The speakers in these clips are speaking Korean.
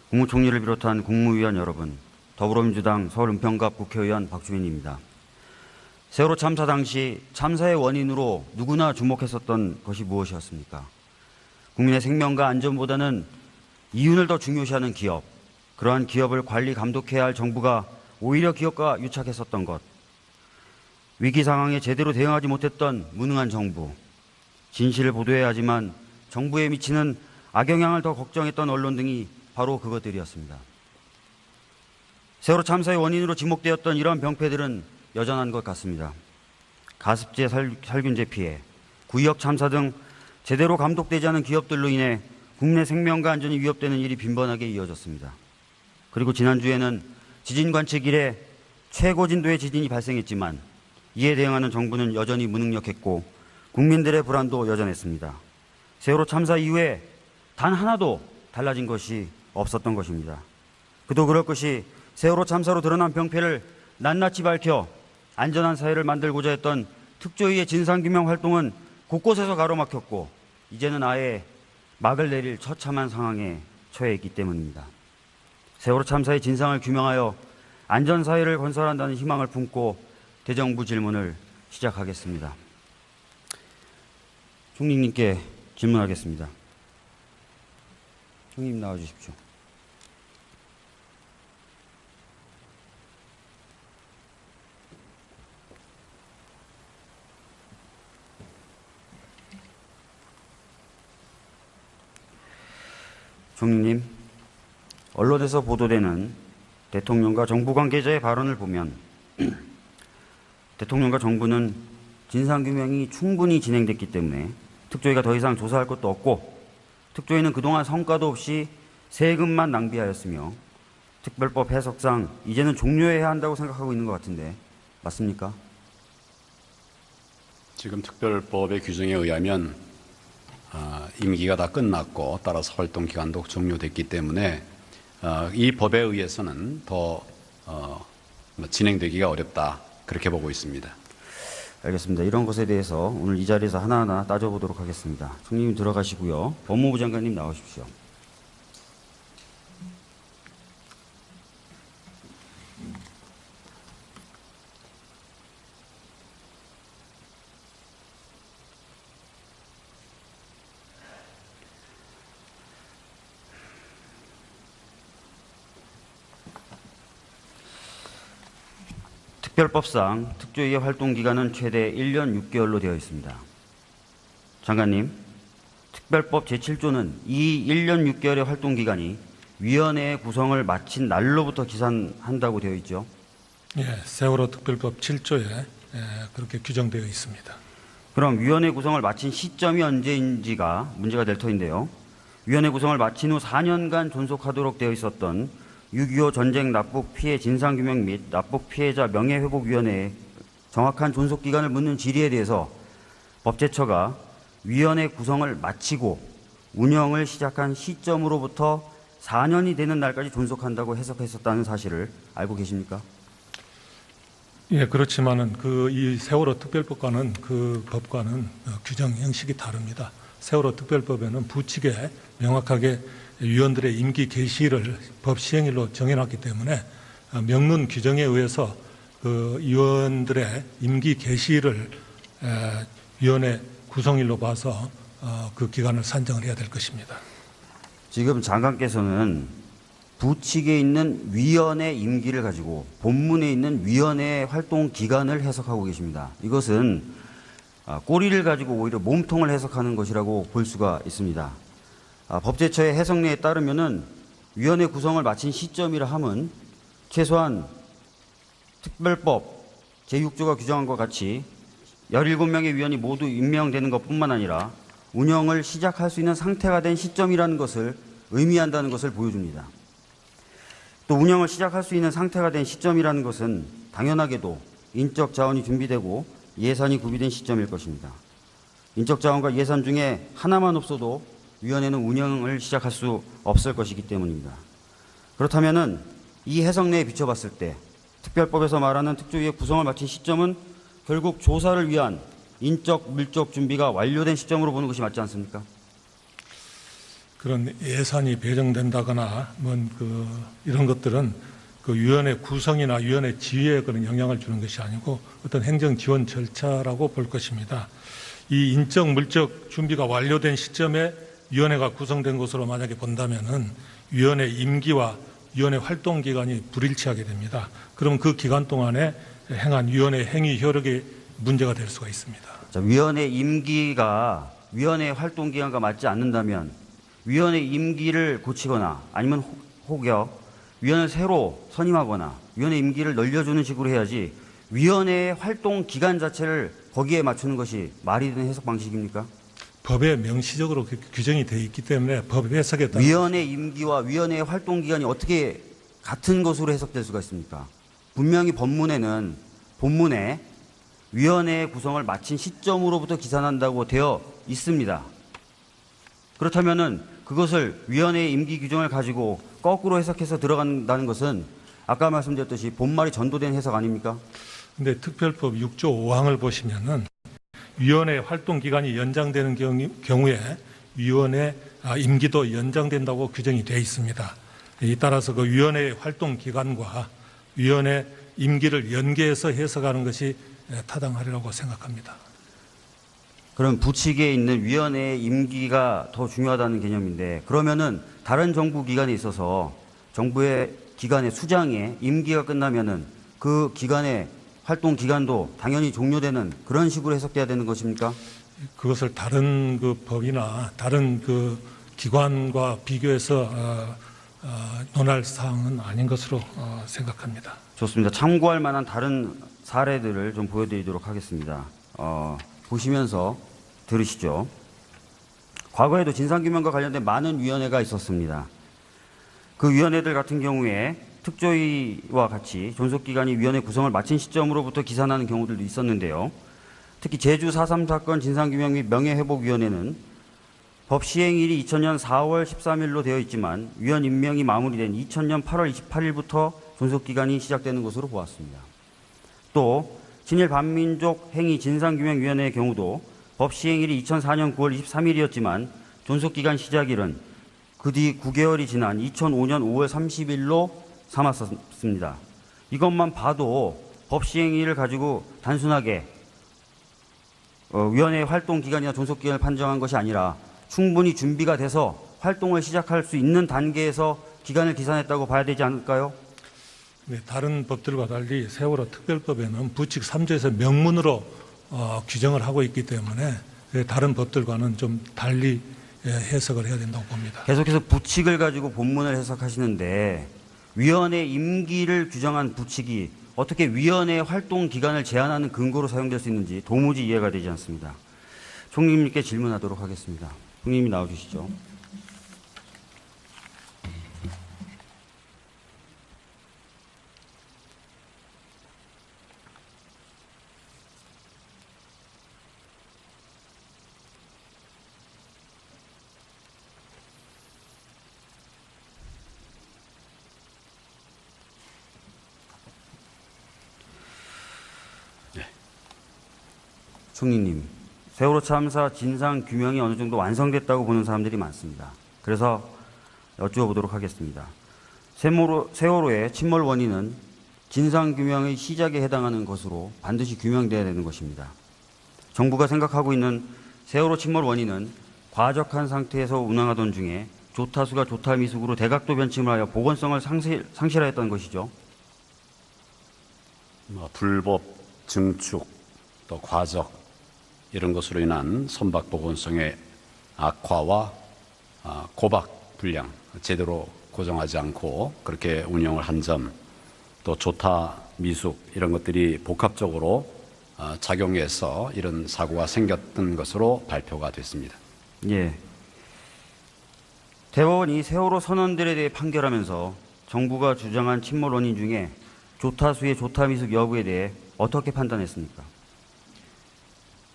국무총리를 비롯한 국무위원 여러분, 더불어민주당 서울 은평갑 국회의원 박주민입니다. 세월호 참사 당시 참사의 원인으로 누구나 주목했었던 것이 무엇이었습니까? 국민의 생명과 안전보다는 이윤을 더 중요시하는 기업, 그러한 기업을 관리 감독해야 할 정부가 오히려 기업과 유착했었던 것, 위기 상황에 제대로 대응하지 못했던 무능한 정부, 진실을 보도해야 하지만 정부에 미치는 악영향을 더 걱정했던 언론 등이 바로 그것들이었습니다. 세월호 참사의 원인으로 지목되었던 이러한 병폐들은 여전한 것 같습니다. 가습제 살균제 피해, 구의역 참사 등 제대로 감독되지 않은 기업들로 인해 국내 생명과 안전이 위협되는 일이 빈번하게 이어졌습니다. 그리고 지난주에는 지진 관측 이래 최고 진도의 지진이 발생했지만 이에 대응하는 정부는 여전히 무능력했고 국민들의 불안도 여전했습니다. 세월호 참사 이후에 단 하나도 달라진 것이 없었던 것입니다. 그도 그럴 것이 세월호 참사로 드러난 병폐를 낱낱이 밝혀 안전한 사회를 만들고자 했던 특조위의 진상규명 활동은 곳곳에서 가로막혔고 이제는 아예 막을 내릴 처참한 상황에 처해 있기 때문입니다. 세월호 참사의 진상을 규명하여 안전사회를 건설한다는 희망을 품고 대정부 질문을 시작하겠습니다. 총리님께 질문하겠습니다. 총리님 나와주십시오. 총리님, 언론에서 보도되는 대통령과 정부 관계자의 발언을 보면 대통령과 정부는 진상규명이 충분히 진행됐기 때문에 특조위가 더 이상 조사할 것도 없고 특조위는 그동안 성과도 없이 세금만 낭비하였으며 특별법 해석상 이제는 종료해야 한다고 생각하고 있는 것 같은데 맞습니까? 지금 특별법의 규정에 의하면 임기가 다 끝났고 따라서 활동 기간도 종료됐기 때문에 이 법에 의해서는 더 진행되기가 어렵다 그렇게 보고 있습니다. 알겠습니다. 이런 것에 대해서 오늘 이 자리에서 하나하나 따져보도록 하겠습니다. 총리님 들어가시고요. 법무부 장관님 나오십시오. 특별법상 특조위의 활동기간은 최대 1년 6개월로 되어 있습니다. 장관님, 특별법 제7조는 이 1년 6개월의 활동기간이 위원회의 구성을 마친 날로부터 기산한다고 되어 있죠? 예, 세월호 특별법 7조에 그렇게 규정되어 있습니다. 그럼 위원회 구성을 마친 시점이 언제인지가 문제가 될 터인데요. 위원회 구성을 마친 후 4년간 존속하도록 되어 있었던 6.25 전쟁 납북 피해 진상규명 및 납북 피해자 명예회복위원회의 정확한 존속기간을 묻는 질의에 대해서 법제처가 위원회 구성을 마치고 운영을 시작한 시점으로부터 4년이 되는 날까지 존속한다고 해석했었다는 사실을 알고 계십니까? 예, 그렇지만은 이 세월호 특별법과는 그 법과는 규정 형식이 다릅니다. 세월호 특별법에는 부칙에 명확하게 위원들의 임기 개시일을 법 시행일로 정해놨기 때문에 명문 규정에 의해서 그 위원들의 임기 개시일을 위원회 구성일로 봐서 그 기간을 산정을 해야 될 것입니다. 지금 장관께서는 부칙에 있는 위원회 임기를 가지고 본문에 있는 위원회의 활동 기간을 해석하고 계십니다. 이것은 꼬리를 가지고 오히려 몸통을 해석하는 것이라고 볼 수가 있습니다. 법제처의 해석례에 따르면은 위원회 구성을 마친 시점이라 함은 최소한 특별법 제6조가 규정한 것 같이 17명의 위원이 모두 임명되는 것뿐만 아니라 운영을 시작할 수 있는 상태가 된 시점이라는 것을 의미한다는 것을 보여줍니다. 또 운영을 시작할 수 있는 상태가 된 시점이라는 것은 당연하게도 인적 자원이 준비되고 예산이 구비된 시점일 것입니다. 인적 자원과 예산 중에 하나만 없어도 위원회는 운영을 시작할 수 없을 것이기 때문입니다. 그렇다면은 이 해석내에 비춰봤을 때 특별법에서 말하는 특조위의 구성을 마친 시점은 결국 조사를 위한 인적, 물적 준비가 완료된 시점으로 보는 것이 맞지 않습니까? 그런 예산이 배정된다거나 이런 것들은 그 위원회 구성이나 위원회 지위에 그런 영향을 주는 것이 아니고 어떤 행정 지원 절차라고 볼 것입니다. 이 인적 물적 준비가 완료된 시점에 위원회가 구성된 것으로 만약에 본다면은 위원회 임기와 위원회 활동 기간이 불일치하게 됩니다. 그럼 그 기간 동안에 행한 위원회 행위 효력이 문제가 될 수가 있습니다. 자, 위원회 임기가 위원회 활동 기간과 맞지 않는다면 위원회 임기를 고치거나 아니면 혹여 위원을 새로 선임하거나 위원회 임기를 늘려주는 식으로 해야지 위원회의 활동 기간 자체를 거기에 맞추는 것이 말이 되는 해석 방식입니까? 법에 명시적으로 규정이 되어 있기 때문에 법 해석에 따라 위원회 임기와 위원회의 활동 기간이 어떻게 같은 것으로 해석될 수가 있습니까? 분명히 본문에 위원회의 구성을 마친 시점으로부터 기산한다고 되어 있습니다. 그렇다면은 그것을 위원회의 임기 규정을 가지고 거꾸로 해석해서 들어간다는 것은 아까 말씀드렸듯이 본말이 전도된 해석 아닙니까? 근데 특별법 6조 5항을 보시면은 위원회 활동 기간이 연장되는 경우에 위원회 임기도 연장된다고 규정이 되어 있습니다. 이 따라서 그 위원회 활동 기간과 위원회 임기를 연계해서 해석하는 것이 타당하리라고 생각합니다. 그럼 부칙에 있는 위원회의 임기가 더 중요하다는 개념인데 그러면은 다른 정부 기관에 있어서 정부의 기관의 수장의 임기가 끝나면은 그 기관의 활동 기간도 당연히 종료되는 그런 식으로 해석돼야 되는 것입니까? 그것을 다른 그 법이나 다른 그 기관과 비교해서 논할 사항은 아닌 것으로 생각합니다. 좋습니다. 참고할 만한 다른 사례들을 좀 보여드리도록 하겠습니다. 보시면서 들으시죠. 과거에도 진상규명과 관련된 많은 위원회가 있었습니다. 그 위원회들 같은 경우에 특조위와 같이 존속기관이 위원회 구성을 마친 시점으로부터 기산하는 경우들도 있었는데요. 특히 제주 4.3 사건 진상규명 및 명예회복위원회는 법 시행일이 2000년 4월 13일로 되어 있지만 위원 임명이 마무리된 2000년 8월 28일부터 존속기간이 시작되는 것으로 보았습니다. 또 친일 반민족 행위 진상규명위원회의 경우도 법 시행일이 2004년 9월 23일이었지만 존속기간 시작일은 그 뒤 9개월이 지난 2005년 5월 30일로 삼았습니다. 이것만 봐도 법 시행일을 가지고 단순하게 위원회의 활동 기간이나 존속 기간을 판정한 것이 아니라 충분히 준비가 돼서 활동을 시작할 수 있는 단계에서 기간을 기산했다고 봐야 되지 않을까요? 네, 다른 법들과 달리 세월호 특별법에는 부칙 3조에서 명문으로 규정을 하고 있기 때문에 다른 법들과는 좀 달리 해석을 해야 된다고 봅니다. 계속해서 부칙을 가지고 본문을 해석하시는데 위원회 임기를 규정한 부칙이 어떻게 위원회의 활동 기간을 제한하는 근거로 사용될 수 있는지 도무지 이해가 되지 않습니다. 총리님께 질문하도록 하겠습니다. 총리님이 나와주시죠. 총리님, 세월호 참사 진상 규명이 어느 정도 완성됐다고 보는 사람들이 많습니다. 그래서 여쭈어보도록 하겠습니다. 세월호의 침몰 원인은 진상 규명의 시작에 해당하는 것으로 반드시 규명돼야 되는 것입니다. 정부가 생각하고 있는 세월호 침몰 원인은 과적한 상태에서 운항하던 중에 조타수가 조타미숙으로 대각도 변침을 하여 보건성을 상실하였다는 것이죠. 불법 증축 또 과적 이런 것으로 인한 선박 보건성의 악화와 고박 불량 제대로 고정하지 않고 그렇게 운영을 한 점, 또 조타 미숙 이런 것들이 복합적으로 작용해서 이런 사고가 생겼던 것으로 발표가 됐습니다. 예. 대법원이 세월호 선원들에 대해 판결하면서 정부가 주장한 침몰 원인 중에 조타수의 조타미숙 여부에 대해 어떻게 판단했습니까?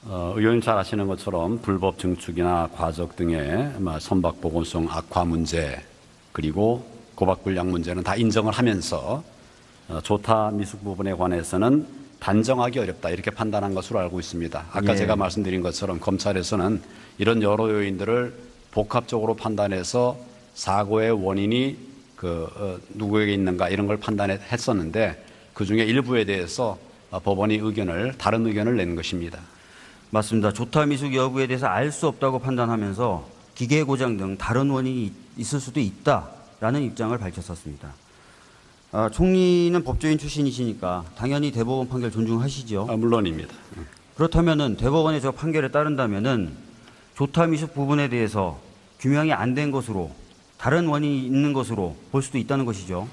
의원님 잘 아시는 것처럼 불법 증축이나 과적 등의 선박 보건성 악화 문제 그리고 고박 불량 문제는 다 인정을 하면서 조타 미숙 부분에 관해서는 단정하기 어렵다 이렇게 판단한 것으로 알고 있습니다. 아까 예. 제가 말씀드린 것처럼 검찰에서는 이런 여러 요인들을 복합적으로 판단해서 사고의 원인이 누구에게 있는가 이런 걸 판단했었는데 그중에 일부에 대해서 법원이 다른 의견을 낸 것입니다. 맞습니다. 조타 미숙 여부에 대해서 알 수 없다고 판단하면서 기계 고장 등 다른 원인이 있을 수도 있다라는 입장을 밝혔었습니다. 총리는 법조인 출신이시니까 당연히 대법원 판결 존중하시죠? 물론입니다. 그렇다면은 대법원의 저 판결에 따른다면은 조타 미숙 부분에 대해서 규명이 안 된 것으로 다른 원인이 있는 것으로 볼 수도 있다는 것이죠.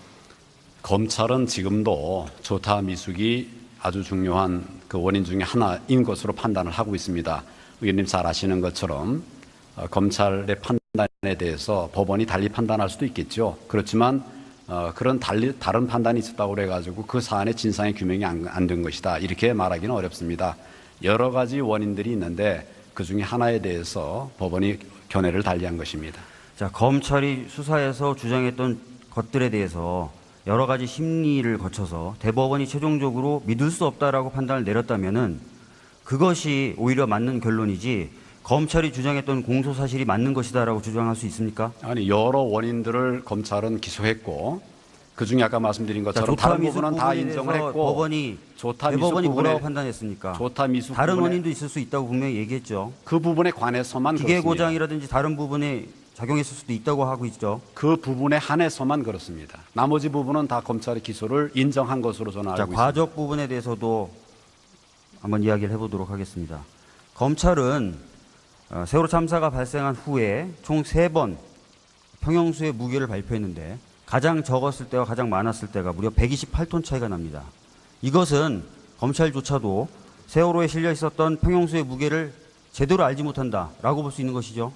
검찰은 지금도 조타 미숙이 아주 중요한 그 원인 중에 하나인 것으로 판단을 하고 있습니다. 의원님 잘 아시는 것처럼 검찰의 판단에 대해서 법원이 달리 판단할 수도 있겠죠. 그렇지만 그런 다른 판단이 있었다고 그래가지고 그 사안의 진상의 규명이 안 된 것이다. 이렇게 말하기는 어렵습니다. 여러 가지 원인들이 있는데 그 중에 하나에 대해서 법원이 견해를 달리한 것입니다. 자, 검찰이 수사에서 주장했던 것들에 대해서 여러 가지 심리를 거쳐서 대법원이 최종적으로 믿을 수 없다라고 판단을 내렸다면은 그것이 오히려 맞는 결론이지 검찰이 주장했던 공소 사실이 맞는 것이다라고 주장할 수 있습니까? 아니, 여러 원인들을 검찰은 기소했고 그 중에 아까 말씀드린 것처럼 조타 다른 미숙 부분은 다 부분에 인정을 대해서 했고 대법원이 뭐라고 판단했습니까? 조타 미숙 다른 부분에 원인도 있을 수 있다고 분명히 얘기했죠. 그 부분에 관해서만 기계 그렇습니다. 고장이라든지 다른 부분에 작용했을 수도 있다고 하고 있죠. 그 부분에 한해서만 그렇습니다. 나머지 부분은 다 검찰의 기소를 인정한 것으로 저는 알고 자, 있습니다. 과적 부분에 대해서도 한번 이야기를 해보도록 하겠습니다. 검찰은 세월호 참사가 발생한 후에 총 3번 평형수의 무게를 발표했는데 가장 적었을 때와 가장 많았을 때가 무려 128톤 차이가 납니다. 이것은 검찰조차도 세월호에 실려 있었던 평형수의 무게를 제대로 알지 못한다라고 볼 수 있는 것이죠.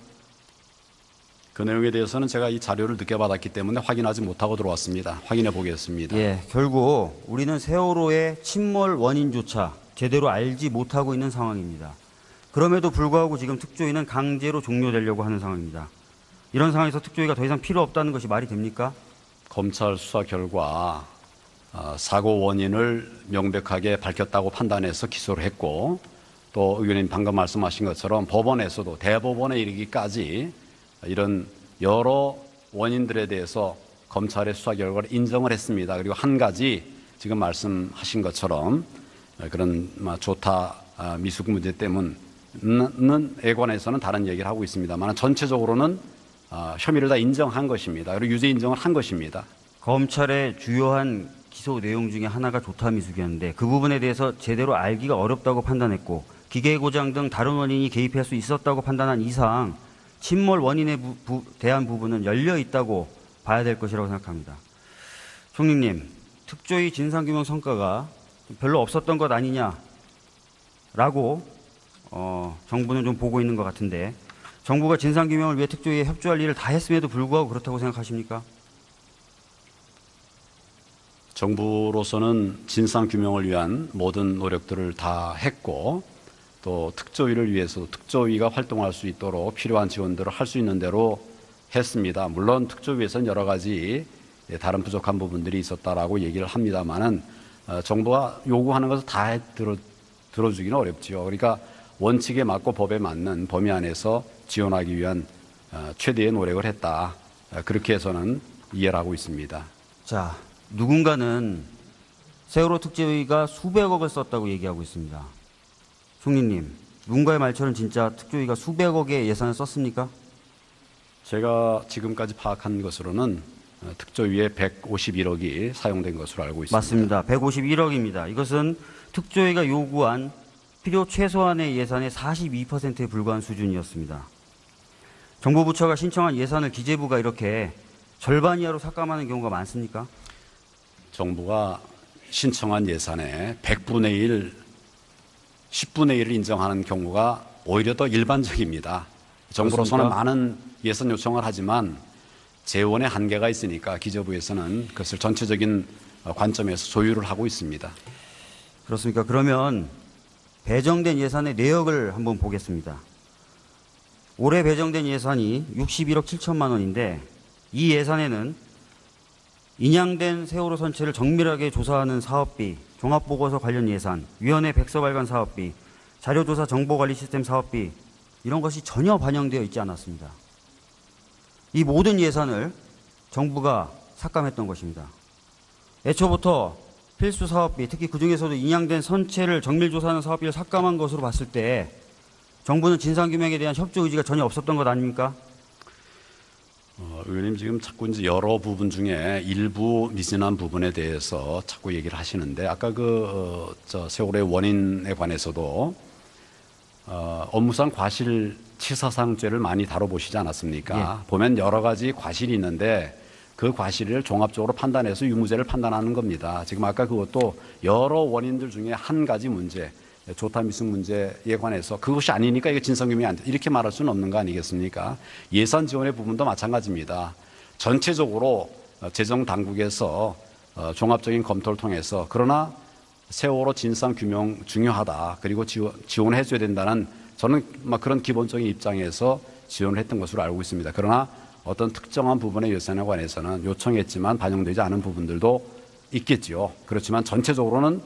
그 내용에 대해서는 제가 이 자료를 늦게 받았기 때문에 확인하지 못하고 들어왔습니다. 확인해 보겠습니다. 예, 결국 우리는 세월호의 침몰 원인조차 제대로 알지 못하고 있는 상황입니다. 그럼에도 불구하고 지금 특조위는 강제로 종료되려고 하는 상황입니다. 이런 상황에서 특조위가 더 이상 필요 없다는 것이 말이 됩니까? 검찰 수사 결과 사고 원인을 명백하게 밝혔다고 판단해서 기소를 했고 또 의원님 방금 말씀하신 것처럼 법원에서도 대법원에 이르기까지 이런 여러 원인들에 대해서 검찰의 수사 결과를 인정을 했습니다. 그리고 한 가지 지금 말씀하신 것처럼 그런 조타 미숙 문제 때문에 관해서는 다른 얘기를 하고 있습니다만 전체적으로는 혐의를 다 인정한 것입니다. 그리고 유죄 인정을 한 것입니다. 검찰의 주요한 기소 내용 중에 하나가 조타 미숙이었는데 그 부분에 대해서 제대로 알기가 어렵다고 판단했고 기계 고장 등 다른 원인이 개입할 수 있었다고 판단한 이상 침몰 원인에 대한 부분은 열려 있다고 봐야 될 것이라고 생각합니다. 총리님, 특조위 진상규명 성과가 별로 없었던 것 아니냐라고 정부는 좀 보고 있는 것 같은데 정부가 진상규명을 위해 특조위에 협조할 일을 다 했음에도 불구하고 그렇다고 생각하십니까? 정부로서는 진상규명을 위한 모든 노력들을 다 했고 또 특조위를 위해서 특조위가 활동할 수 있도록 필요한 지원들을 할 수 있는 대로 했습니다. 물론 특조위에서는 여러 가지 다른 부족한 부분들이 있었다라고 얘기를 합니다만은 정부가 요구하는 것을 다 들어주기는 어렵지요. 그러니까 원칙에 맞고 법에 맞는 범위 안에서 지원하기 위한 최대의 노력을 했다. 그렇게 해서는 이해를 하고 있습니다. 자, 누군가는 세월호 특조위가 수백억을 썼다고 얘기하고 있습니다. 총리님, 누군가의 말처럼 진짜 특조위가 수백억의 예산을 썼습니까? 제가 지금까지 파악한 것으로는 특조위에 151억이 사용된 것으로 알고 있습니다. 맞습니다. 151억입니다. 이것은 특조위가 요구한 필요 최소한의 예산의 42%에 불과한 수준이었습니다. 정부 부처가 신청한 예산을 기재부가 이렇게 절반 이하로 삭감하는 경우가 많습니까? 정부가 신청한 예산의 100분의 1, 10분의 1을 인정하는 경우가 오히려 더 일반적입니다. 정부로서는 그렇습니까? 많은 예산 요청을 하지만 재원의 한계가 있으니까 기재부에서는 그것을 전체적인 관점에서 조율을 하고 있습니다. 그렇습니까? 그러면 배정된 예산의 내역을 한번 보겠습니다. 올해 배정된 예산이 61억 7천만 원인데 이 예산에는 인양된 세월호 선체를 정밀하게 조사하는 사업비, 종합보고서 관련 예산, 위원회 백서 발간 사업비, 자료조사 정보관리 시스템 사업비 이런 것이 전혀 반영되어 있지 않았습니다. 이 모든 예산을 정부가 삭감했던 것입니다. 애초부터 필수 사업비, 특히 그중에서도 인양된 선체를 정밀조사하는 사업비를 삭감한 것으로 봤을 때 정부는 진상규명에 대한 협조 의지가 전혀 없었던 것 아닙니까? 의원님 지금 자꾸 이제 여러 부분 중에 일부 미진한 부분에 대해서 자꾸 얘기를 하시는데 아까 세월의 원인에 관해서도 업무상 과실치사상죄를 많이 다뤄보시지 않았습니까? 예. 보면 여러 가지 과실이 있는데 그 과실을 종합적으로 판단해서 유무죄를 판단하는 겁니다. 지금 아까 그것도 여러 원인들 중에 한 가지 문제, 조타 미숙 문제에 관해서 그것이 아니니까 이게 진상규명이 안 돼. 이렇게 말할 수는 없는 거 아니겠습니까? 예산 지원의 부분도 마찬가지입니다. 전체적으로 재정 당국에서 종합적인 검토를 통해서 그러나 세월호 진상규명 중요하다. 그리고 지원을 해줘야 된다는 저는 그런 기본적인 입장에서 지원을 했던 것으로 알고 있습니다. 그러나 어떤 특정한 부분의 예산에 관해서는 요청했지만 반영되지 않은 부분들도 있겠지요. 그렇지만 전체적으로는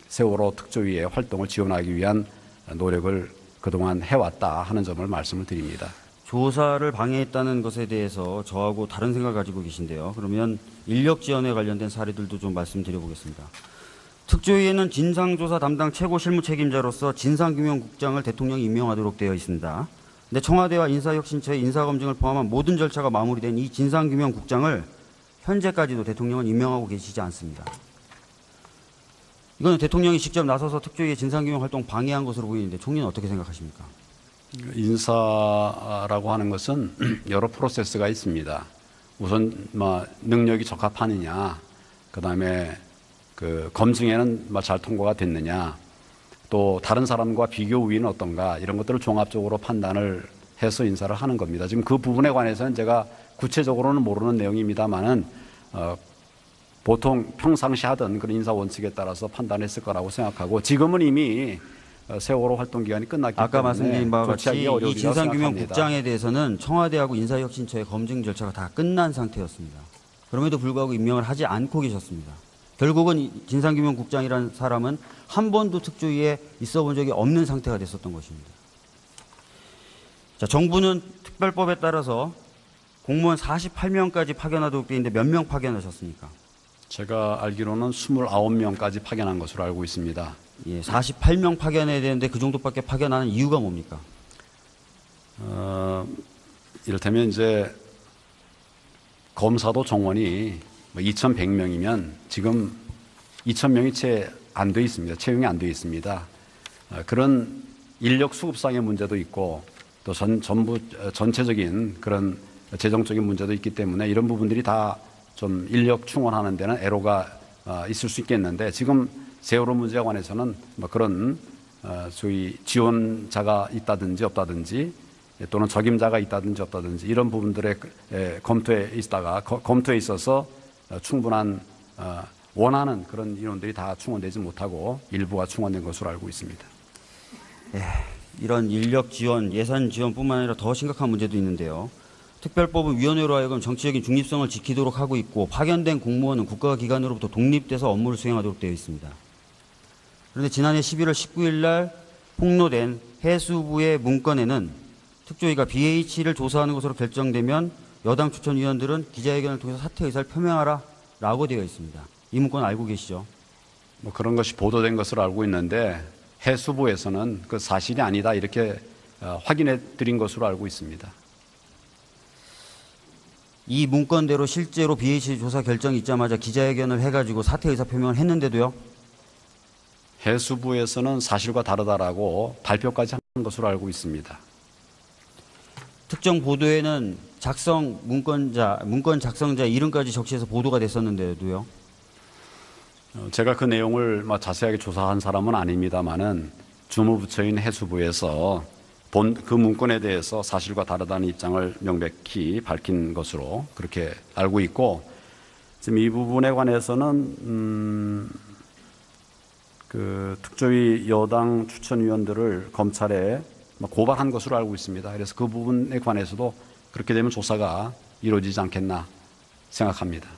세월호 특조위의 활동을 지원하기 위한 노력을 그동안 해왔다 하는 점을 말씀을 드립니다. 조사를 방해했다는 것에 대해서 저하고 다른 생각을 가지고 계신데요. 그러면 인력 지원에 관련된 사례들도 좀 말씀드려보겠습니다. 특조위에는 진상조사 담당 최고 실무 책임자로서 진상규명국장을 대통령이 임명하도록 되어 있습니다. 근데 청와대와 인사혁신처의 인사검증을 포함한 모든 절차가 마무리된 이 진상규명국장을 현재까지도 대통령은 임명하고 계시지 않습니다. 이거는 대통령이 직접 나서서 특조위의 진상규명 활동 방해한 것으로 보이는데 총리는 어떻게 생각하십니까? 인사라고 하는 것은 여러 프로세스가 있습니다. 우선 능력이 적합하느냐, 그다음에 그 검증에는 잘 통과가 됐느냐, 또 다른 사람과 비교 우위는 어떤가 이런 것들을 종합적으로 판단을 해서 인사를 하는 겁니다. 지금 그 부분에 관해서는 제가 구체적으로는 모르는 내용입니다만은 보통 평상시 하던 그런 인사 원칙에 따라서 판단했을 거라고 생각하고 지금은 이미 세월호 활동 기간이 끝났기 때문에 아까 말씀드린 바와 같이 이 진상규명국장에 생각합니다. 대해서는 청와대하고 인사혁신처의 검증 절차가 다 끝난 상태였습니다. 그럼에도 불구하고 임명을 하지 않고 계셨습니다. 결국은 이 진상규명국장이라는 사람은 한 번도 특조위에 있어 본 적이 없는 상태가 됐었던 것입니다. 자, 정부는 특별법에 따라서 공무원 48명까지 파견하도록 되어 있는데 몇 명 파견하셨습니까? 제가 알기로는 29명까지 파견한 것으로 알고 있습니다. 예, 48명 파견해야 되는데 그 정도밖에 파견하는 이유가 뭡니까? 이를테면 이제 검사도 정원이 2,100명이면 지금 2,000명이 채 안 돼 있습니다. 채용이 안 돼 있습니다. 그런 인력 수급상의 문제도 있고 또 전부 전체적인 그런 재정적인 문제도 있기 때문에 이런 부분들이 다 좀 인력 충원하는 데는 애로가 있을 수 있겠는데 지금 세월호 문제에 관해서는 그런 소위 지원자가 있다든지 없다든지 또는 적임자가 있다든지 없다든지 이런 부분들의 검토에 있어서 충분한 원하는 그런 인원들이 다 충원되지 못하고 일부가 충원된 것으로 알고 있습니다. 예, 이런 인력 지원, 예산 지원뿐만 아니라 더 심각한 문제도 있는데요. 특별법은 위원회로 하여금 정치적인 중립성을 지키도록 하고 있고 파견된 공무원은 국가기관으로부터 독립돼서 업무를 수행하도록 되어 있습니다. 그런데 지난해 11월 19일 날 폭로된 해수부의 문건에는 특조위가 BH를 조사하는 것으로 결정되면 여당 추천위원들은 기자회견을 통해서 사퇴 의사를 표명하라 라고 되어 있습니다. 이 문건 알고 계시죠? 그런 것이 보도된 것으로 알고 있는데 해수부에서는 그 사실이 아니다 이렇게 확인해 드린 것으로 알고 있습니다. 이 문건대로 실제로 BH 조사 결정이 있자마자 기자회견을 해가지고 사퇴 의사 표명을 했는데도요. 해수부에서는 사실과 다르다라고 발표까지 한 것으로 알고 있습니다. 특정 보도에는 문건 작성자 이름까지 적시해서 보도가 됐었는데도요. 제가 그 내용을 자세하게 조사한 사람은 아닙니다만은 주무부처인 해수부에서 그 문건에 대해서 사실과 다르다는 입장을 명백히 밝힌 것으로 그렇게 알고 있고 지금 이 부분에 관해서는 그 특조위 여당 추천위원들을 검찰에 고발한 것으로 알고 있습니다. 그래서 그 부분에 관해서도 그렇게 되면 조사가 이루어지지 않겠나 생각합니다.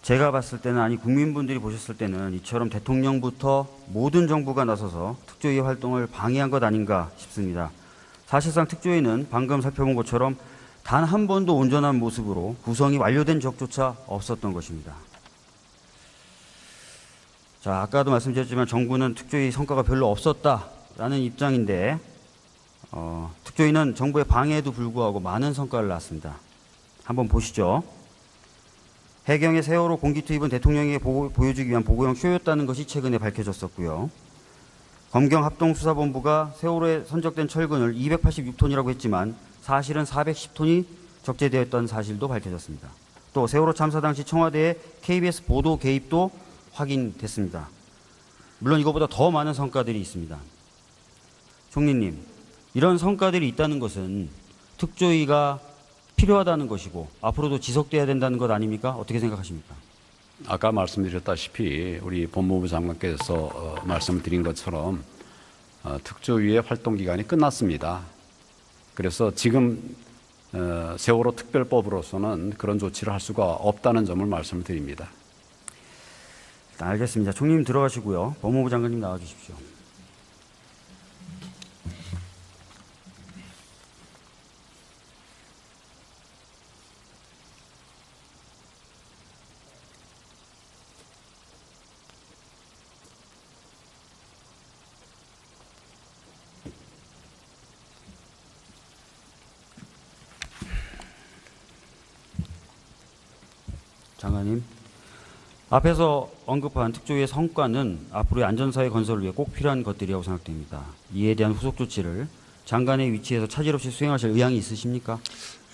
제가 봤을 때는 아니 국민분들이 보셨을 때는 이처럼 대통령부터 모든 정부가 나서서 특조위 활동을 방해한 것 아닌가 싶습니다. 사실상 특조위는 방금 살펴본 것처럼 단 한 번도 온전한 모습으로 구성이 완료된 적조차 없었던 것입니다. 자, 아까도 말씀드렸지만 정부는 특조위 성과가 별로 없었다라는 입장인데 특조위는 정부의 방해에도 불구하고 많은 성과를 낳았습니다. 한번 보시죠. 해경의 세월호 공기 투입은 대통령에게 보여주기 위한 보고용 쇼였다는 것이 최근에 밝혀졌었고요. 검경합동수사본부가 세월호에 선적된 철근을 286톤이라고 했지만 사실은 410톤이 적재되었던 사실도 밝혀졌습니다. 또 세월호 참사 당시 청와대의 KBS 보도 개입도 확인됐습니다. 물론 이것보다 더 많은 성과들이 있습니다. 총리님, 이런 성과들이 있다는 것은 특조위가 필요하다는 것이고 앞으로도 지속돼야 된다는 것 아닙니까? 어떻게 생각하십니까? 아까 말씀드렸다시피 우리 법무부 장관께서 말씀을 드린 것처럼 특조위의 활동 기간이 끝났습니다. 그래서 지금 세월호 특별법으로서는 그런 조치를 할 수가 없다는 점을 말씀을 드립니다. 알겠습니다. 총리님 들어가시고요. 법무부 장관님 나와 주십시오. 장관님, 앞에서 언급한 특조위의 성과는 앞으로의 안전사회 건설을 위해 꼭 필요한 것들이라고 생각됩니다. 이에 대한 후속 조치를 장관의 위치에서 차질 없이 수행하실 의향이 있으십니까?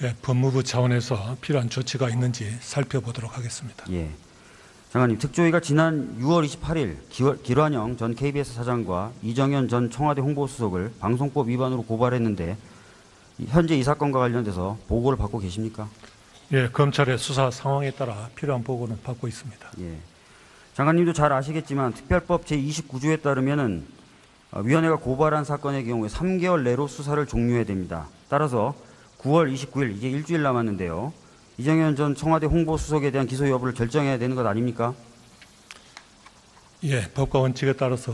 예, 법무부 차원에서 필요한 조치가 있는지 살펴보도록 하겠습니다. 예. 장관님, 특조위가 지난 6월 28일 길환영 전 KBS 사장과 이정현 전 청와대 홍보수석을 방송법 위반으로 고발했는데 현재 이 사건과 관련돼서 보고를 받고 계십니까? 예, 검찰의 수사 상황에 따라 필요한 보고는 받고 있습니다. 예. 장관님도 잘 아시겠지만 특별법 제29조에 따르면은 위원회가 고발한 사건의 경우에 3개월 내로 수사를 종료해야 됩니다. 따라서 9월 29일 이제 일주일 남았는데요. 이정현 전 청와대 홍보수석에 대한 기소 여부를 결정해야 되는 것 아닙니까? 예, 법과 원칙에 따라서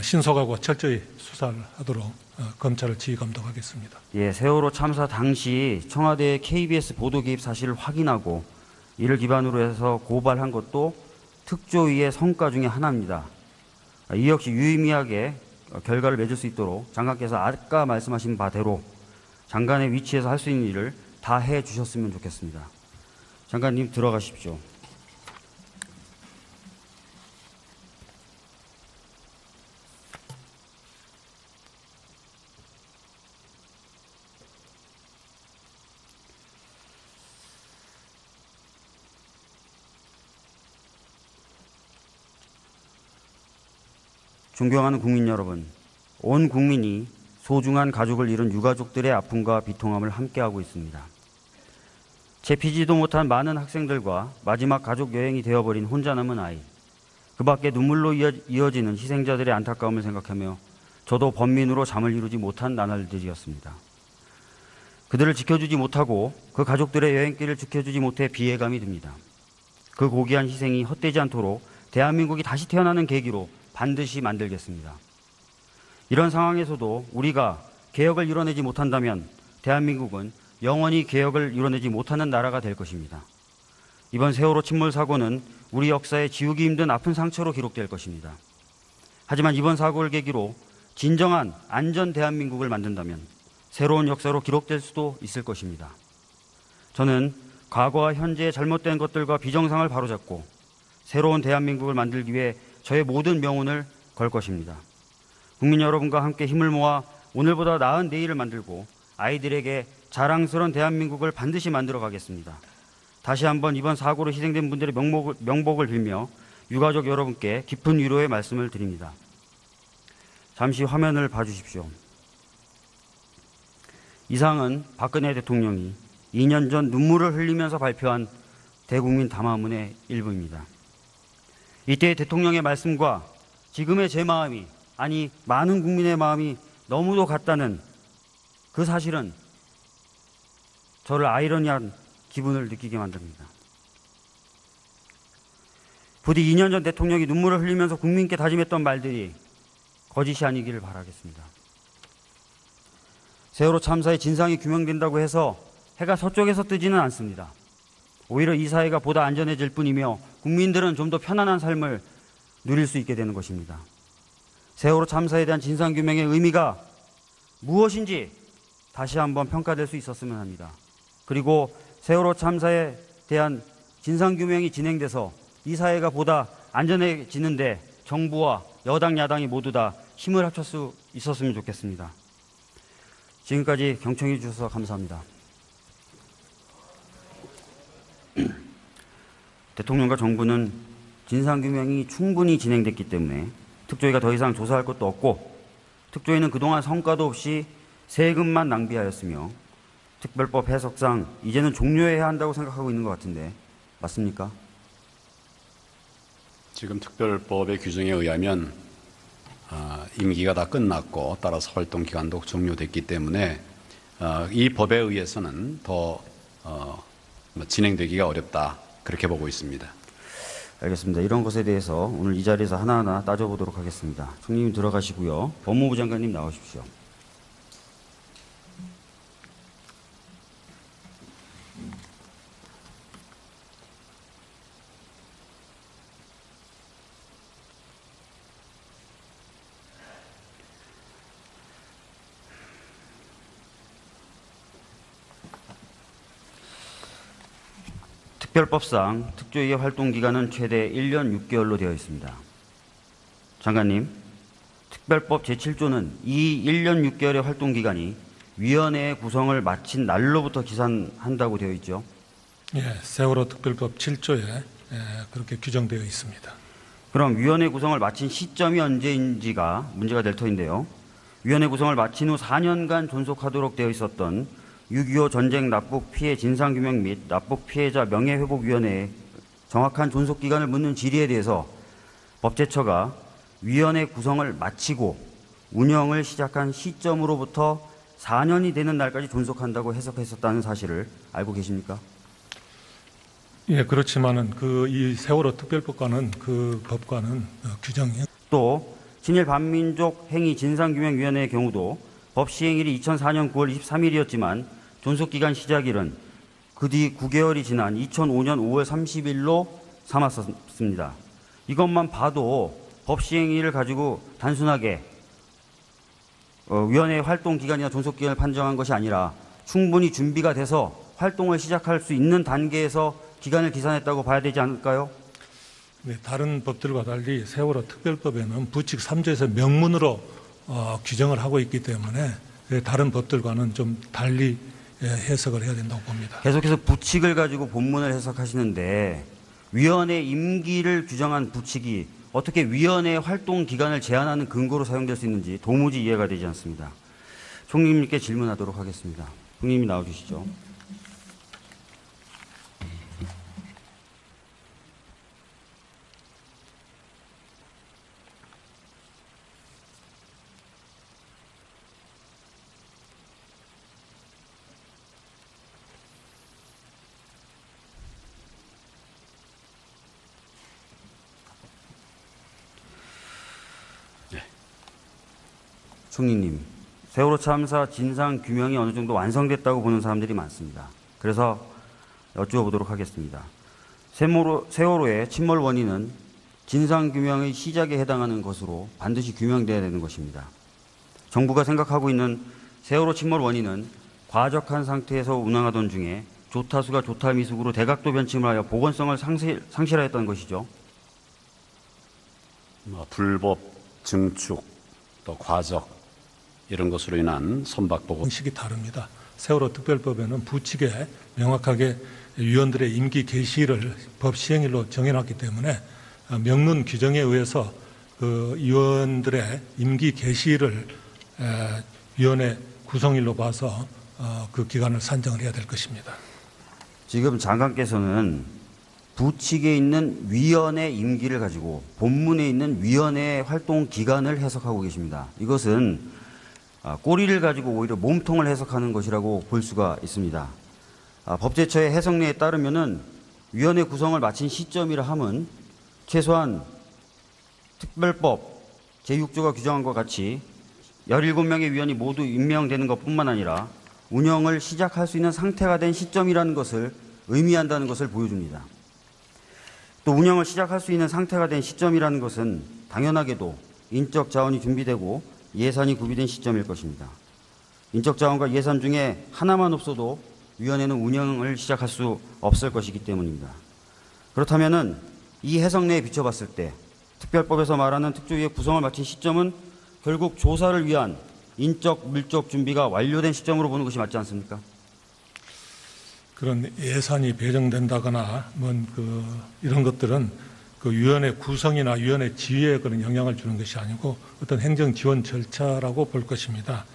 신속하고 철저히 수사를 하도록 검찰을 지휘 감독하겠습니다. 예, 세월호 참사 당시 청와대의 KBS 보도 개입 사실을 확인하고 이를 기반으로 해서 고발한 것도 특조위의 성과 중에 하나입니다. 이 역시 유의미하게 결과를 맺을 수 있도록 장관께서 아까 말씀하신 바대로 장관의 위치에서 할 수 있는 일을 다 해 주셨으면 좋겠습니다. 장관님 들어가십시오. 존경하는 국민 여러분, 온 국민이 소중한 가족을 잃은 유가족들의 아픔과 비통함을 함께하고 있습니다. 채피지도 못한 많은 학생들과 마지막 가족 여행이 되어버린 혼자 남은 아이, 그 밖에 눈물로 이어지는 희생자들의 안타까움을 생각하며 저도 범민으로 잠을 이루지 못한 나날들이었습니다. 그들을 지켜주지 못하고 그 가족들의 여행길을 지켜주지 못해 비애감이 듭니다. 그 고귀한 희생이 헛되지 않도록 대한민국이 다시 태어나는 계기로 반드시 만들겠습니다. 이런 상황에서도 우리가 개혁을 이뤄내지 못한다면 대한민국은 영원히 개혁을 이뤄내지 못하는 나라가 될 것입니다. 이번 세월호 침몰 사고는 우리 역사에 지우기 힘든 아픈 상처로 기록될 것입니다. 하지만 이번 사고를 계기로 진정한 안전 대한민국을 만든다면 새로운 역사로 기록될 수도 있을 것입니다. 저는 과거와 현재의 잘못된 것들과 비정상을 바로잡고 새로운 대한민국을 만들기 위해 저의 모든 명운을 걸 것입니다. 국민 여러분과 함께 힘을 모아 오늘보다 나은 내일을 만들고 아이들에게 자랑스러운 대한민국을 반드시 만들어 가겠습니다. 다시 한번 이번 사고로 희생된 분들의 명복을 빌며 유가족 여러분께 깊은 위로의 말씀을 드립니다. 잠시 화면을 봐주십시오. 이상은 박근혜 대통령이 2년 전 눈물을 흘리면서 발표한 대국민 담화문의 일부입니다. 이때의 대통령의 말씀과 지금의 제 마음이, 아니 많은 국민의 마음이 너무도 같다는 그 사실은 저를 아이러니한 기분을 느끼게 만듭니다. 부디 2년 전 대통령이 눈물을 흘리면서 국민께 다짐했던 말들이 거짓이 아니기를 바라겠습니다. 세월호 참사의 진상이 규명된다고 해서 해가 서쪽에서 뜨지는 않습니다. 오히려 이 사회가 보다 안전해질 뿐이며 국민들은 좀 더 편안한 삶을 누릴 수 있게 되는 것입니다. 세월호 참사에 대한 진상규명의 의미가 무엇인지 다시 한번 평가될 수 있었으면 합니다. 그리고 세월호 참사에 대한 진상규명이 진행돼서 이 사회가 보다 안전해지는데 정부와 여당, 야당이 모두 다 힘을 합칠 수 있었으면 좋겠습니다. 지금까지 경청해 주셔서 감사합니다. 대통령과 정부는 진상규명이 충분히 진행됐기 때문에 특조위가 더 이상 조사할 것도 없고 특조위는 그동안 성과도 없이 세금만 낭비하였으며 특별법 해석상 이제는 종료해야 한다고 생각하고 있는 것 같은데 맞습니까? 지금 특별법의 규정에 의하면 임기가 다 끝났고 따라서 활동 기간도 종료됐기 때문에 이 법에 의해서는 더 진행되기가 어렵다 그렇게 보고 있습니다. 알겠습니다. 이런 것에 대해서 오늘 이 자리에서 하나하나 따져보도록 하겠습니다. 총리님 들어가시고요. 법무부 장관님 나오십시오. 특별법상 특조위의 활동 기간은 최대 1년 6개월로 되어 있습니다. 장관님, 특별법 제7조는 이 1년 6개월의 활동 기간이 위원회의 구성을 마친 날로부터 기산한다고 되어 있죠. 예, 세월호 특별법 7조에 그렇게 규정되어 있습니다. 그럼 위원회 구성을 마친 시점이 언제인지가 문제가 될 터인데요. 위원회 구성을 마친 후 4년간 존속하도록 되어 있었던 6.25 전쟁 납북 피해 진상규명 및 납북 피해자 명예회복위원회의 정확한 존속기간을 묻는 질의에 대해서 법제처가 위원회 구성을 마치고 운영을 시작한 시점으로부터 4년이 되는 날까지 존속한다고 해석했었다는 사실을 알고 계십니까? 예, 그렇지만은 이 세월호 특별법과는 그 법과는 규정이 또 친일 반민족 행위 진상규명위원회의 경우도 법 시행일이 2004년 9월 23일이었지만 존속기간 시작일은 그 뒤 9개월이 지난 2005년 5월 30일로 삼았습니다. 이것만 봐도 법 시행일을 가지고 단순하게 위원회의 활동 기간이나 존속 기간을 판정한 것이 아니라 충분히 준비가 돼서 활동을 시작할 수 있는 단계에서 기간을 기산했다고 봐야 되지 않을까요? 네, 다른 법들과 달리 세월호 특별법에는 부칙 3조에서 명문으로 규정을 하고 있기 때문에 다른 법들과는 좀 달리 해석을 해야 된다고 봅니다. 계속해서 부칙을 가지고 본문을 해석하시는데 위원회 임기를 규정한 부칙이 어떻게 위원회의 활동 기간을 제한하는 근거로 사용될 수 있는지 도무지 이해가 되지 않습니다. 총리님께 질문하도록 하겠습니다. 총리님이 나와주시죠. 총리님, 세월호 참사 진상 규명이 어느 정도 완성됐다고 보는 사람들이 많습니다. 그래서 여쭈어보도록 하겠습니다. 세월호의 침몰 원인은 진상 규명의 시작에 해당하는 것으로 반드시 규명돼야 되는 것입니다. 정부가 생각하고 있는 세월호 침몰 원인은 과적한 상태에서 운항하던 중에 조타수가 조타 미숙으로 대각도 변침을 하여 보건성을 상실하였다는 것이죠. 불법 증축 또 과적 이런 것으로 인한 선박 보고 방식이 다릅니다. 세월호 특별법에는 부칙에 명확하게 위원들의 임기 개시일을 법 시행일로 정해놨기 때문에 명문 규정에 의해서 그 위원들의 임기 개시일을 위원회 구성일로 봐서 그 기간을 산정을 해야 될 것입니다. 지금 장관께서는 부칙에 있는 위원회 임기를 가지고 본문에 있는 위원회 활동 기간을 해석하고 계십니다. 이것은 꼬리를 가지고 오히려 몸통을 해석하는 것이라고 볼 수가 있습니다. 법제처의 해석례에 따르면은 위원회 구성을 마친 시점이라 함은 최소한 특별법 제6조가 규정한 것 같이 17명의 위원이 모두 임명되는 것뿐만 아니라 운영을 시작할 수 있는 상태가 된 시점이라는 것을 의미한다는 것을 보여줍니다. 또 운영을 시작할 수 있는 상태가 된 시점이라는 것은 당연하게도 인적 자원이 준비되고 예산이 구비된 시점일 것입니다. 인적 자원과 예산 중에 하나만 없어도 위원회는 운영을 시작할 수 없을 것이기 때문입니다. 그렇다면은 이 해석 내에 비춰봤을 때 특별법에서 말하는 특조위의 구성을 마친 시점은 결국 조사를 위한 인적, 물적 준비가 완료된 시점으로 보는 것이 맞지 않습니까? 그런 예산이 배정된다거나 이런 것들은 그 위원회 구성이나 위원회 지위에 그런 영향을 주는 것이 아니고 어떤 행정 지원 절차라고 볼 것입니다.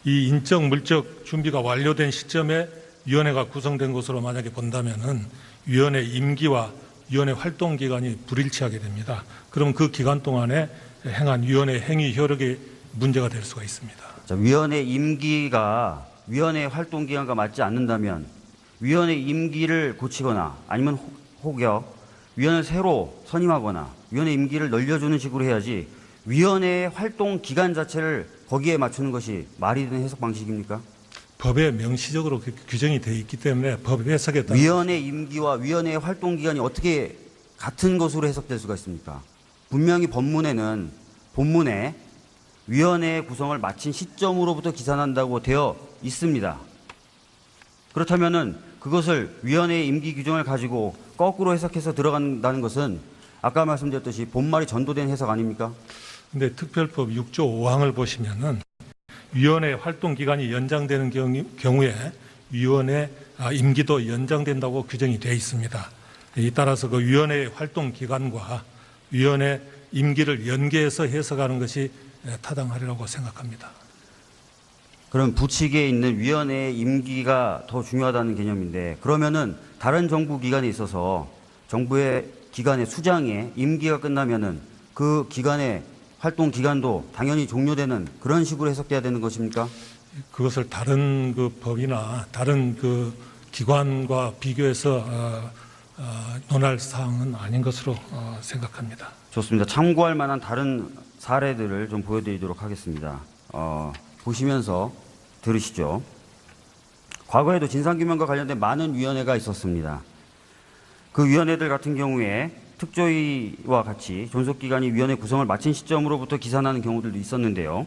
이 인적, 물적 준비가 완료된 시점에 위원회가 구성된 것으로 만약에 본다면은 위원회 임기와 위원회 활동 기간이 불일치하게 됩니다. 그럼 그 기간 동안에 행한 위원회 행위 효력이 문제가 될 수가 있습니다. 자, 위원회 임기가 위원회 활동 기간과 맞지 않는다면 위원회 임기를 고치거나 아니면 혹여 위원을 새로 선임하거나 위원회 임기를 늘려주는 식으로 해야지 위원회의 활동 기간 자체를 거기에 맞추는 것이 말이 되는 해석 방식입니까? 법에 명시적으로 규정이 되어 있기 때문에 법 해석에 따라 위원회 임기와 위원회의 활동 기간이 어떻게 같은 것으로 해석될 수가 있습니까? 분명히 본문에 위원회의 구성을 마친 시점으로부터 기산한다고 되어 있습니다. 그렇다면은 그것을 위원회의 임기 규정을 가지고 거꾸로 해석해서 들어간다는 것은 아까 말씀드렸듯이 본말이 전도된 해석 아닙니까? 근데 특별법 6조 5항을 보시면은 위원회 활동 기간이 연장되는 경우에 위원회 임기도 연장된다고 규정이 되어 있습니다. 이 따라서 그 위원회 활동 기간과 위원회 임기를 연계해서 해석하는 것이 타당하리라고 생각합니다. 그럼 부칙에 있는 위원회의 임기가 더 중요하다는 개념인데 그러면은 다른 정부 기관에 있어서 정부의 기관의 수장의 임기가 끝나면은 그 기관의 활동 기간도 당연히 종료되는 그런 식으로 해석돼야 되는 것입니까? 그것을 다른 그 법이나 다른 그 기관과 비교해서 논할 사항은 아닌 것으로 생각합니다. 좋습니다. 참고할 만한 다른 사례들을 좀 보여드리도록 하겠습니다. 보시면서 들으시죠. 과거에도 진상규명과 관련된 많은 위원회가 있었습니다. 그 위원회들 같은 경우에 특조위와 같이 존속기관이 위원회 구성을 마친 시점으로부터 기산하는 경우들도 있었는데요.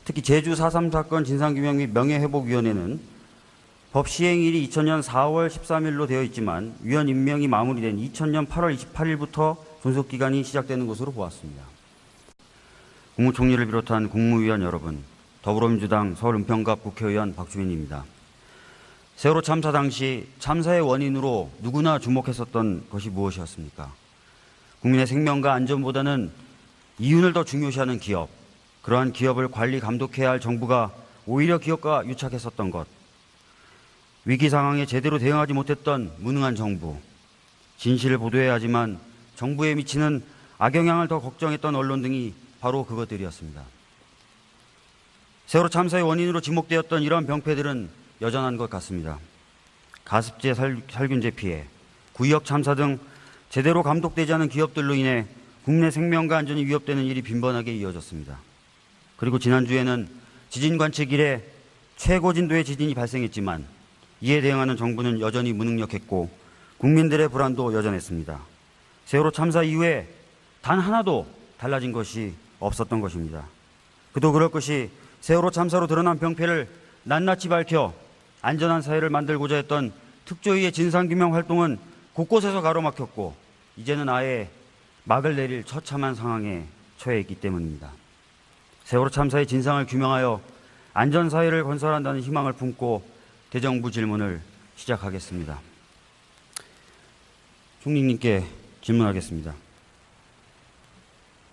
특히 제주 4.3 사건 진상규명 및 명예회복위원회는 법 시행일이 2000년 4월 13일로 되어 있지만 위원 임명이 마무리된 2000년 8월 28일부터 존속기간이 시작되는 것으로 보았습니다. 국무총리를 비롯한 국무위원 여러분, 더불어민주당 서울 은평갑 국회의원 박주민입니다. 세월호 참사 당시 참사의 원인으로 누구나 주목했었던 것이 무엇이었습니까? 국민의 생명과 안전보다는 이윤을 더 중요시하는 기업, 그러한 기업을 관리 감독해야 할 정부가 오히려 기업과 유착했었던 것, 위기 상황에 제대로 대응하지 못했던 무능한 정부, 진실을 보도해야 하지만 정부에 미치는 악영향을 더 걱정했던 언론 등이 바로 그것들이었습니다. 세월호 참사의 원인으로 지목되었던 이러한 병폐들은 여전한 것 같습니다. 가습제 살균제 피해, 구역 참사 등 제대로 감독되지 않은 기업들로 인해 국내 생명과 안전이 위협되는 일이 빈번하게 이어졌습니다. 그리고 지난주에는 지진 관측 이래 최고 진도의 지진이 발생했지만 이에 대응하는 정부는 여전히 무능력했고 국민들의 불안도 여전했습니다. 세월호 참사 이후에 단 하나도 달라진 것이 없었던 것입니다. 그도 그럴 것이 세월호 참사로 드러난 병폐를 낱낱이 밝혀 안전한 사회를 만들고자 했던 특조위의 진상규명 활동은 곳곳에서 가로막혔고 이제는 아예 막을 내릴 처참한 상황에 처해 있기 때문입니다. 세월호 참사의 진상을 규명하여 안전사회를 건설한다는 희망을 품고 대정부 질문을 시작하겠습니다. 총리님께 질문하겠습니다.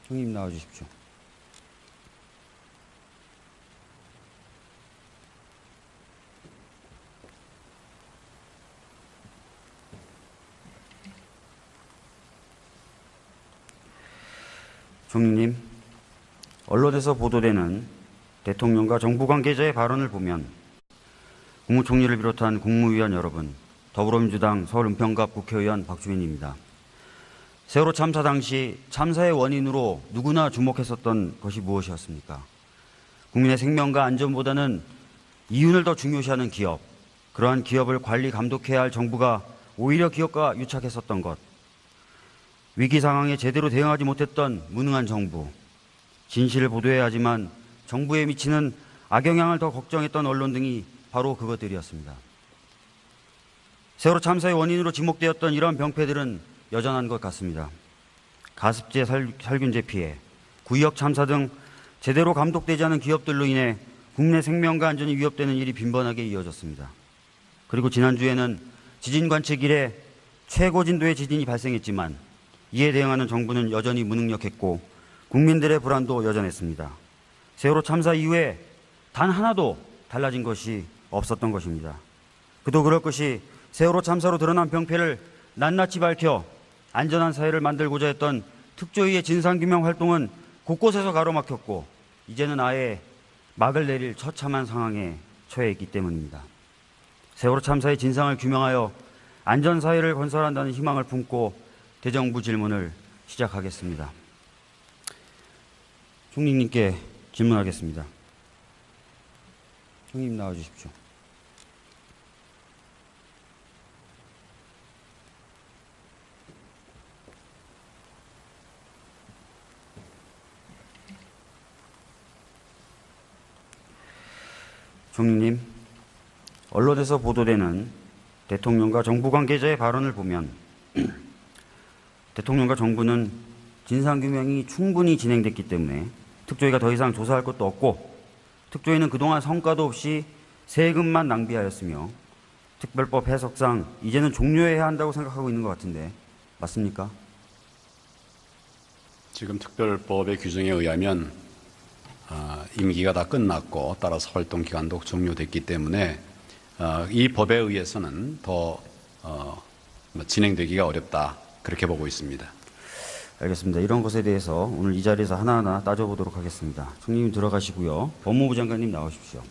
총리님 나와주십시오. 총리님, 언론에서 보도되는 대통령과 정부 관계자의 발언을 보면 국무총리를 비롯한 국무위원 여러분, 더불어민주당 서울 은평갑 국회의원 박주민입니다. 세월호 참사 당시 참사의 원인으로 누구나 주목했었던 것이 무엇이었습니까? 국민의 생명과 안전보다는 이윤을 더 중요시하는 기업, 그러한 기업을 관리 감독해야 할 정부가 오히려 기업과 유착했었던 것, 위기 상황에 제대로 대응하지 못했던 무능한 정부, 진실을 보도해야 하지만 정부에 미치는 악영향을 더 걱정했던 언론 등이 바로 그것들이었습니다. 세월호 참사의 원인으로 지목되었던 이러한 병폐들은 여전한 것 같습니다. 가습제 살균제 피해, 구의역 참사 등 제대로 감독되지 않은 기업들로 인해 국내 생명과 안전이 위협되는 일이 빈번하게 이어졌습니다. 그리고 지난주에는 지진 관측 이래 최고 진도의 지진이 발생했지만 이에 대응하는 정부는 여전히 무능력했고 국민들의 불안도 여전했습니다. 세월호 참사 이후에 단 하나도 달라진 것이 없었던 것입니다. 그도 그럴 것이 세월호 참사로 드러난 병폐를 낱낱이 밝혀 안전한 사회를 만들고자 했던 특조위의 진상규명 활동은 곳곳에서 가로막혔고 이제는 아예 막을 내릴 처참한 상황에 처해 있기 때문입니다. 세월호 참사의 진상을 규명하여 안전사회를 건설한다는 희망을 품고 대정부 질문을 시작하겠습니다. 총리님께 질문하겠습니다. 총리님 나와주십시오. 총리님, 언론에서 보도되는 대통령과 정부 관계자의 발언을 보면 대통령과 정부는 진상규명이 충분히 진행됐기 때문에 특조위가 더 이상 조사할 것도 없고 특조위는 그동안 성과도 없이 세금만 낭비하였으며 특별법 해석상 이제는 종료해야 한다고 생각하고 있는 것 같은데 맞습니까? 지금 특별법의 규정에 의하면 임기가 다 끝났고 따라서 활동 기간도 종료됐기 때문에 이 법에 의해서는 더 진행되기가 어렵다 그렇게 보고 있습니다. 알겠습니다. 이런 것에 대해서 오늘 이 자리에서 하나하나 따져보도록 하겠습니다. 총리님 들어가시고요. 법무부 장관님 나오십시오.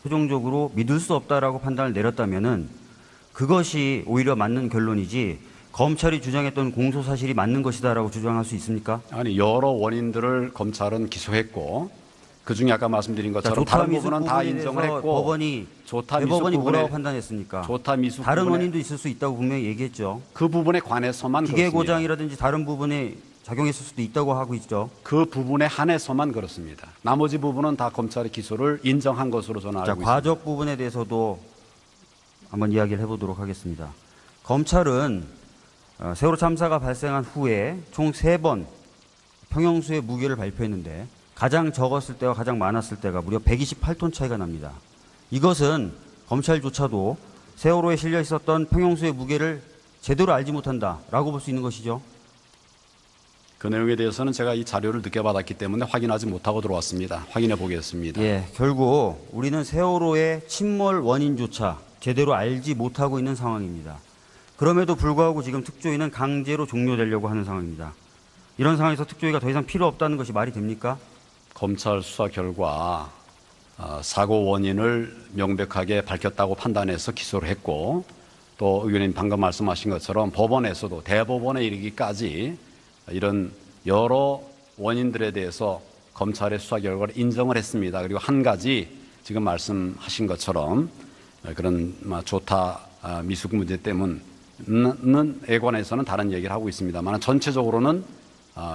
최종적으로 믿을 수 없다라고 판단을 내렸다면은 그것이 오히려 맞는 결론이지 검찰이 주장했던 공소 사실이 맞는 것이다라고 주장할 수 있습니까? 아니 여러 원인들을 검찰은 기소했고 그 중에 아까 말씀드린 것처럼 다른 부분은 다 인정을 했고 법원이 조타 미숙 대법원이 부분에 뭐라고 판단했습니까? 조타 미숙 다른 부분에 원인도 있을 수 있다고 분명히 얘기했죠. 그 부분에 관해서만 기계 그렇습니다. 고장이라든지 다른 부분에 작용했을 수도 있다고 하고 있죠. 그 부분에 한해서만 그렇습니다. 나머지 부분은 다 검찰의 기소를 인정한 것으로 저는 알고 있습니다. 과적 부분에 대해서도 한번 이야기를 해보도록 하겠습니다. 검찰은 세월호 참사가 발생한 후에 총 3번 평형수의 무게를 발표했는데 가장 적었을 때와 가장 많았을 때가 무려 128톤 차이가 납니다. 이것은 검찰조차도 세월호에 실려 있었던 평형수의 무게를 제대로 알지 못한다라고 볼 수 있는 것이죠. 그 내용에 대해서는 제가 이 자료를 늦게 받았기 때문에 확인하지 못하고 들어왔습니다. 확인해 보겠습니다. 예, 결국 우리는 세월호의 침몰 원인조차 제대로 알지 못하고 있는 상황입니다. 그럼에도 불구하고 지금 특조위는 강제로 종료되려고 하는 상황입니다. 이런 상황에서 특조위가 더 이상 필요 없다는 것이 말이 됩니까? 검찰 수사 결과 사고 원인을 명백하게 밝혔다고 판단해서 기소를 했고 또 의원님 방금 말씀하신 것처럼 법원에서도 대법원에 이르기까지 이런 여러 원인들에 대해서 검찰의 수사 결과를 인정을 했습니다. 그리고 한 가지 지금 말씀하신 것처럼 그런 조타 미숙 문제 때문에 관해서는 다른 얘기를 하고 있습니다만 전체적으로는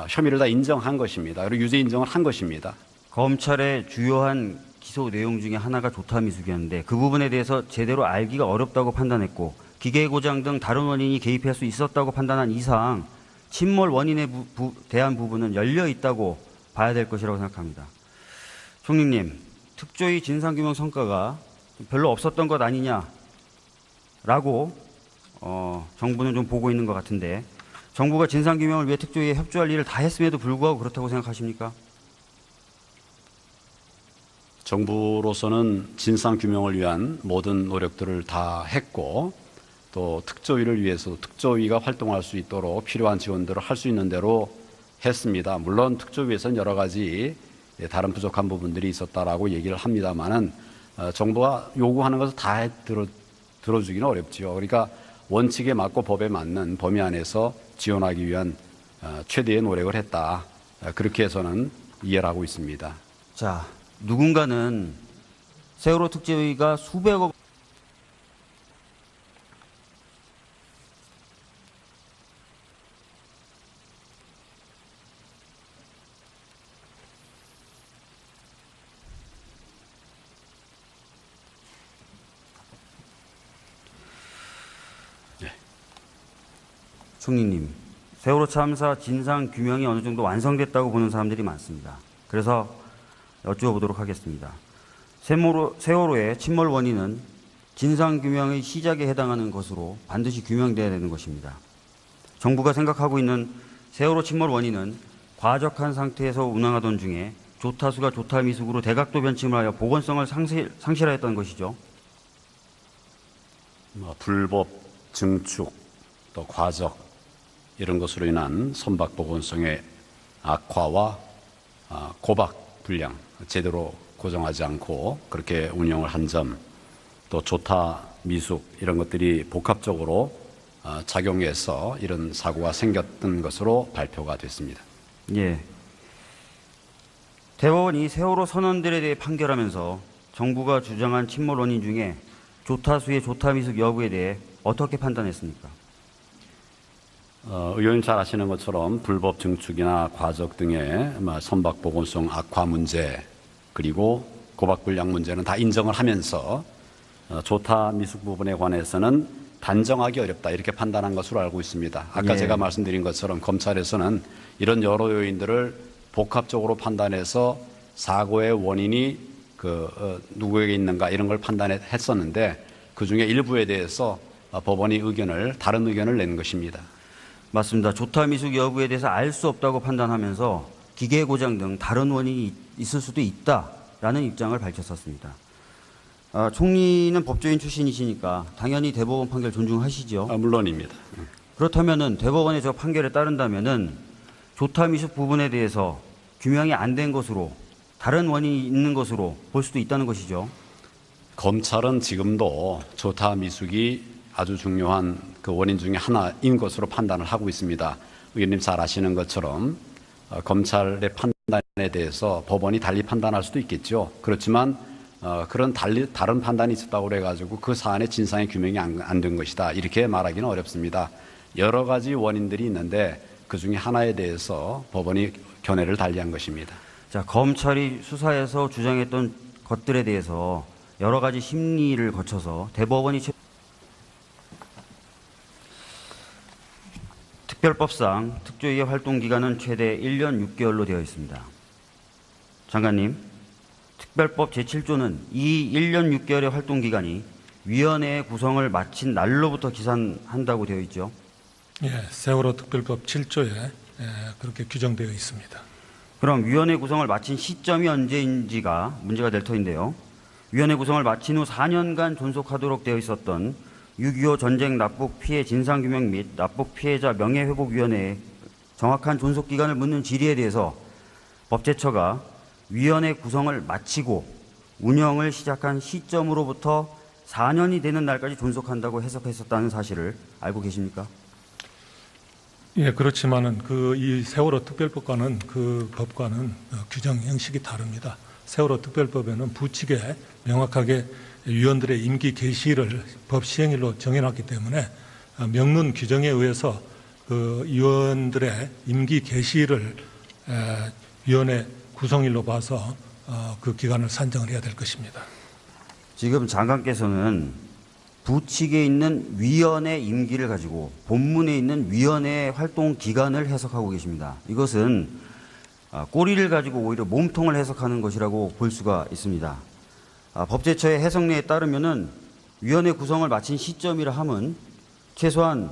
혐의를 다 인정한 것입니다. 그리고 유죄 인정을 한 것입니다. 검찰의 주요한 기소 내용 중에 하나가 조타 미숙이었는데 그 부분에 대해서 제대로 알기가 어렵다고 판단했고 기계 고장 등 다른 원인이 개입할 수 있었다고 판단한 이상 침몰 원인에 대한 부분은 열려 있다고 봐야 될 것이라고 생각합니다. 총리님, 특조위 진상규명 성과가 별로 없었던 것 아니냐라고 정부는 좀 보고 있는 것 같은데 정부가 진상규명을 위해 특조위에 협조할 일을 다 했음에도 불구하고 그렇다고 생각하십니까? 정부로서는 진상규명을 위한 모든 노력들을 다 했고 또 특조위를 위해서 특조위가 활동할 수 있도록 필요한 지원들을 할 수 있는 대로 했습니다. 물론 특조위에서는 여러 가지 다른 부족한 부분들이 있었다라고 얘기를 합니다만은 정부가 요구하는 것을 다 들어주기는 어렵지요. 그러니까 원칙에 맞고 법에 맞는 범위 안에서 지원하기 위한 최대의 노력을 했다. 그렇게 해서는 이해를 하고 있습니다. 자, 누군가는 세월호 특집의가 수백억 총리님, 세월호 참사 진상 규명이 어느 정도 완성됐다고 보는 사람들이 많습니다. 그래서 여쭈어보도록 하겠습니다. 세월호의 침몰 원인은 진상 규명의 시작에 해당하는 것으로 반드시 규명돼야 되는 것입니다. 정부가 생각하고 있는 세월호 침몰 원인은 과적한 상태에서 운항하던 중에 조타수가 조타 미숙으로 대각도 변침을 하여 보건성을 상실하였다는 것이죠. 불법 증축 또 과적 이런 것으로 인한 선박 보건성의 악화와 고박 불량 제대로 고정하지 않고 그렇게 운영을 한 점, 또 조타 미숙 이런 것들이 복합적으로 작용해서 이런 사고가 생겼던 것으로 발표가 됐습니다. 예. 대법원이 세월호 선원들에 대해 판결하면서 정부가 주장한 침몰 원인 중에 조타수의 조타 미숙 여부에 대해 어떻게 판단했습니까? 의원님 잘 아시는 것처럼 불법 증축이나 과적 등의 선박 보건성 악화 문제 그리고 고박 불량 문제는 다 인정을 하면서 조타 미숙 부분에 관해서는 단정하기 어렵다 이렇게 판단한 것으로 알고 있습니다. 아까 예. 제가 말씀드린 것처럼 검찰에서는 이런 여러 요인들을 복합적으로 판단해서 사고의 원인이 누구에게 있는가 이런 걸 판단했었는데 그중에 일부에 대해서 법원이 다른 의견을 낸 것입니다. 맞습니다. 조타 미숙 여부에 대해서 알 수 없다고 판단하면서 기계 고장 등 다른 원인이 있을 수도 있다라는 입장을 밝혔었습니다. 총리는 법조인 출신이시니까 당연히 대법원 판결 존중하시죠? 물론입니다. 그렇다면은 대법원의 저 판결에 따른다면은 조타 미숙 부분에 대해서 규명이 안 된 것으로 다른 원인이 있는 것으로 볼 수도 있다는 것이죠. 검찰은 지금도 조타 미숙이 아주 중요한 그 원인 중에 하나인 것으로 판단을 하고 있습니다. 의원님 잘 아시는 것처럼 검찰의 판단에 대해서 법원이 달리 판단할 수도 있겠죠. 그렇지만 그런 다른 판단이 있었다고 그래가지고 그 사안의 진상의 규명이 안 된 것이다 이렇게 말하기는 어렵습니다. 여러 가지 원인들이 있는데 그 중에 하나에 대해서 법원이 견해를 달리한 것입니다. 자, 검찰이 수사에서 주장했던 것들에 대해서 여러 가지 심리를 거쳐서 대법원이 특별법상 특조위의 활동 기간은 최대 1년 6개월로 되어 있습니다. 장관님, 특별법 제7조는 이 1년 6개월의 활동 기간이 위원회의 구성을 마친 날로부터 기산한다고 되어 있죠. 예, 세월호 특별법 7조에 그렇게 규정되어 있습니다. 그럼 위원회 구성을 마친 시점이 언제인지가 문제가 될 터인데요. 위원회 구성을 마친 후 4년간 존속하도록 되어 있었던 6.25 전쟁 납북 피해 진상규명 및 납북 피해자 명예회복위원회의 정확한 존속 기간을 묻는 질의에 대해서 법제처가 위원회 구성을 마치고 운영을 시작한 시점으로부터 4년이 되는 날까지 존속한다고 해석했었다는 사실을 알고 계십니까? 예, 그렇지만은 이 세월호 특별법과는 그 법과는 규정 형식이 다릅니다. 세월호 특별법에는 부칙에 명확하게 위원들의 임기 개시일을 법 시행일로 정해놨기 때문에 명문 규정에 의해서 그 위원들의 임기 개시일을 위원회 구성일로 봐서 그 기간을 산정을 해야 될 것입니다. 지금 장관께서는 부칙에 있는 위원회 임기를 가지고 본문에 있는 위원회 활동 기간을 해석하고 계십니다. 이것은 꼬리를 가지고 오히려 몸통을 해석하는 것이라고 볼 수가 있습니다. 법제처의 해석례에 따르면은 위원회 구성을 마친 시점이라 함은 최소한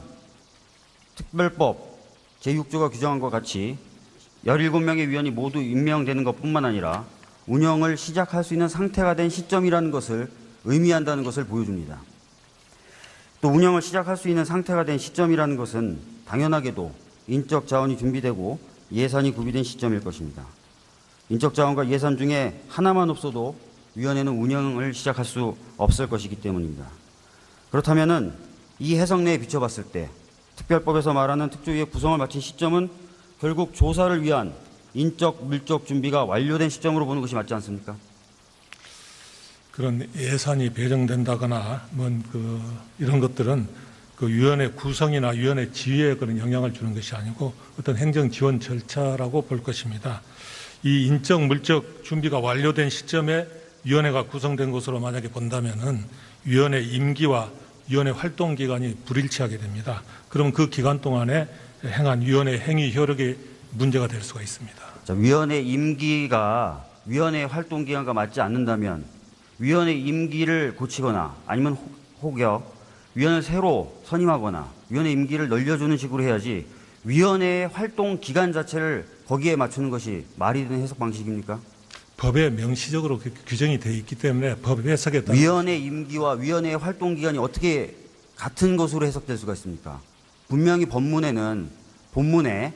특별법 제6조가 규정한 것 같이 17명의 위원이 모두 임명되는 것뿐만 아니라 운영을 시작할 수 있는 상태가 된 시점이라는 것을 의미한다는 것을 보여줍니다. 또 운영을 시작할 수 있는 상태가 된 시점이라는 것은 당연하게도 인적 자원이 준비되고 예산이 구비된 시점일 것입니다. 인적자원과 예산 중에 하나만 없어도 위원회는 운영을 시작할 수 없을 것이기 때문입니다. 그렇다면은 이 해석 내에 비춰봤을 때 특별법에서 말하는 특조위의 구성을 마친 시점은 결국 조사를 위한 인적, 물적 준비가 완료된 시점으로 보는 것이 맞지 않습니까? 그런 예산이 배정된다거나 이런 것들은 그 위원회 구성이나 위원회 지위에 그런 영향을 주는 것이 아니고 어떤 행정 지원 절차라고 볼 것입니다. 이 인적, 물적 준비가 완료된 시점에 위원회가 구성된 것으로 만약에 본다면은 위원회 임기와 위원회 활동 기간이 불일치하게 됩니다. 그럼 그 기간 동안에 행한 위원회 행위 효력이 문제가 될 수가 있습니다. 자, 위원회 임기가 위원회 활동 기간과 맞지 않는다면 위원회 임기를 고치거나 아니면 혹여 위원을 새로 선임하거나 위원회 임기를 늘려주는 식으로 해야지 위원회의 활동 기간 자체를 거기에 맞추는 것이 말이 되는 해석 방식입니까? 법에 명시적으로 규정이 되어 있기 때문에 법 해석에 따라 위원회 임기와 위원회의 활동 기간이 어떻게 같은 것으로 해석될 수가 있습니까? 분명히 본문에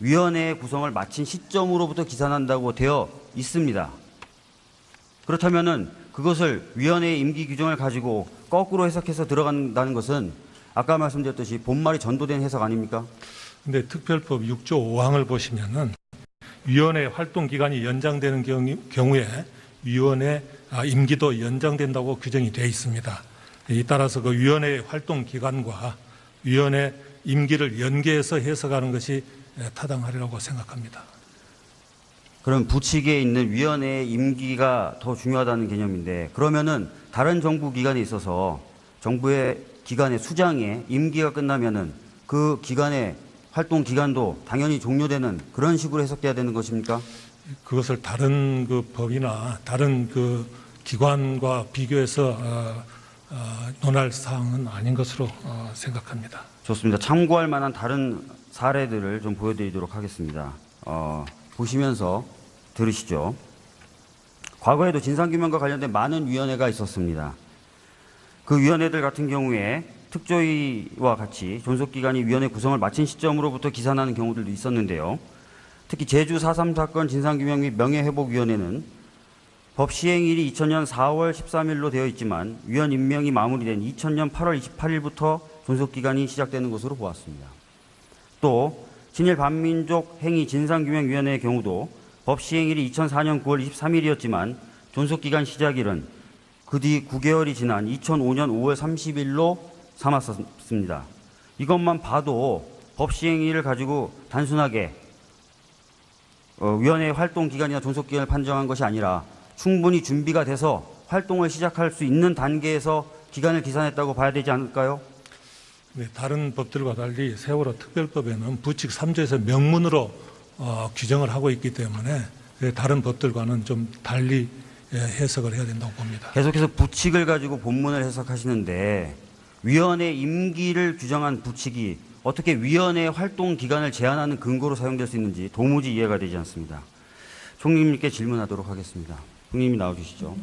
위원회의 구성을 마친 시점으로부터 기산한다고 되어 있습니다. 그렇다면은 그것을 위원회의 임기 규정을 가지고 거꾸로 해석해서 들어간다는 것은 아까 말씀드렸듯이 본말이 전도된 해석 아닙니까? 근데 특별법 6조 5항을 보시면은 위원회 활동 기간이 연장되는 경우에 위원회 임기도 연장된다고 규정이 되어 있습니다. 이 따라서 그 위원회 활동 기간과 위원회 임기를 연계해서 해석하는 것이 타당하리라고 생각합니다. 그럼 부칙에 있는 위원회의 임기가 더 중요하다는 개념인데 그러면은 다른 정부 기관에 있어서 정부의 기관의 수장의 임기가 끝나면은 그 기관의 활동 기간도 당연히 종료되는 그런 식으로 해석돼야 되는 것입니까? 그것을 다른 그 법이나 다른 그 기관과 비교해서 논할 사항은 아닌 것으로 생각합니다. 좋습니다. 참고할 만한 다른 사례들을 좀 보여드리도록 하겠습니다. 보시면서 들으시죠. 과거에도 진상규명과 관련된 많은 위원회가 있었습니다. 그 위원회들 같은 경우에 특조위와 같이 존속기관이 위원회 구성을 마친 시점으로부터 기산하는 경우들도 있었는데요. 특히 제주 4.3 사건 진상규명 및 명예회복위원회는 법 시행일이 2000년 4월 13일로 되어 있지만 위원 임명이 마무리된 2000년 8월 28일부터 존속기간이 시작되는 것으로 보았습니다. 또 친일 반민족 행위 진상규명위원회의 경우도 법 시행일이 2004년 9월 23일이었지만 존속기간 시작일은 그 뒤 9개월이 지난 2005년 5월 30일로 삼았습니다. 이것만 봐도 법 시행일을 가지고 단순하게 위원회의 활동 기간이나 존속 기간을 판정한 것이 아니라 충분히 준비가 돼서 활동을 시작할 수 있는 단계에서 기간을 기산했다고 봐야 되지 않을까요? 네, 다른 법들과 달리 세월호 특별법에는 부칙 3조에서 명문으로 규정을 하고 있기 때문에 다른 법들과는 좀 달리 해석을 해야 된다고 봅니다. 계속해서 부칙을 가지고 본문을 해석하시는데 위원회 임기를 규정한 부칙이 어떻게 위원회의 활동 기간을 제한하는 근거로 사용될 수 있는지 도무지 이해가 되지 않습니다. 총리님께 질문하도록 하겠습니다. 총리님이 나와주시죠.